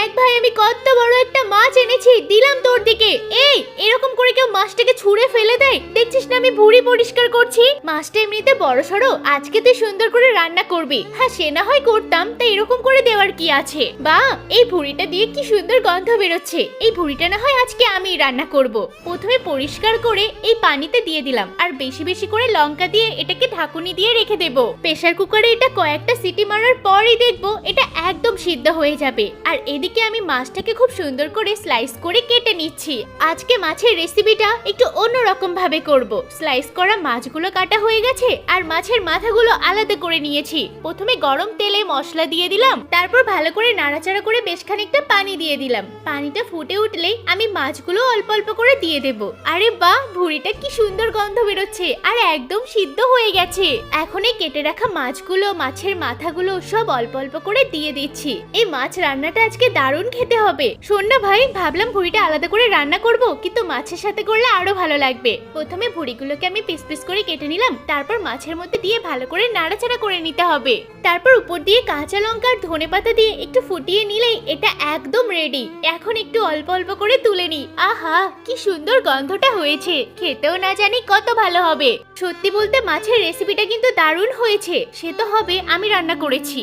দেখ ভাই, আমি কত বড় একটা মাছ এনেছি, দিলাম তোর দিকে। এই এরকম করে কেউ মাছটাকে ছুঁড়ে ফেলে দেয়? দেখছিস না আমি ভুঁড়ি পরিষ্কার করছি। মাছটা এমনিতে বড় সড়ো, আজকে তুই সুন্দর করে রান্না করবি। হ্যাঁ সে না হয় করতাম, তা এরকম করে দেওয়ার কি আছে? বা এই ভুঁড়িটা দিয়ে কি সুন্দর গন্ধ বেরোচ্ছে। এই ভুঁড়িটা না হয় আজকে আমি রান্না করব। প্রথমে পরিষ্কার করে এই পানিতে দিয়ে দিলাম, আর বেশি বেশি করে লঙ্কা দিয়ে এটাকে ঢাকুনি দিয়ে রেখে দেব। প্রেসার কুকারে এটা কয়েকটা সিটি মারার পরই দেখবো এটা একদম সিদ্ধ হয়ে যাবে। আর এদিকে আমি মাছটাকে খুব সুন্দর করে স্লাইস করে কেটে নিচ্ছি। আজকে মাছের রেসিপিটা একটু অন্যরকম ভাবে করব। স্লাইস করা মাছগুলো কাটা হয়ে গেছে, আর মাছের মাথাগুলো আলাদা করে নিয়েছি। প্রথমে গরম তেলে মশলা দিয়ে দিলাম, তারপর ভালো করে নাড়াচাড়া করে বেশ খানিকটা পানি দিয়ে দিলাম। পানিটা ফুটে উঠলে আমি মাছগুলো অল্প অল্প করে দিয়ে দেব। আরে বাহ, ভুঁড়িটা কি সুন্দর গন্ধ বেরোচ্ছে, আর একদম সিদ্ধ হয়ে গেছে। এখন এই কেটে রাখা মাছগুলো, মাছের মাথাগুলো সব অল্প অল্প করে দিয়ে দিচ্ছি। এই মাছ রান্নাটা আজকে দারুণ খেতে হবে। শোন না ভাই, ভাবলাম ভুঁড়িটা আলাদা করে রান্না করব, কিন্তু মাছের সাথে করলে আরো ভালো লাগবে। প্রথমে ভুঁড়িগুলোকে আমি পিস পিস করে কেটে নিলাম, তারপর মাছের মধ্যে দিয়ে ভালো করে নাড়াচাড়া করে নিতে হবে। তারপর উপর দিয়ে কাঁচা লঙ্কা আর ধনেপাতা দিয়ে একটু ফুটিয়ে নিলেই এটা একদম রেডি। এখন একটু অল্প অল্প করে তুলে নি। আহা কি সুন্দর গন্ধটা হয়েছে, খেতেও না জানি কত ভালো হবে। সত্যি বলতে মাছের রেসিপিটা কিন্তু দারুণ হয়েছে। সে তো হবে, আমি রান্না করেছি।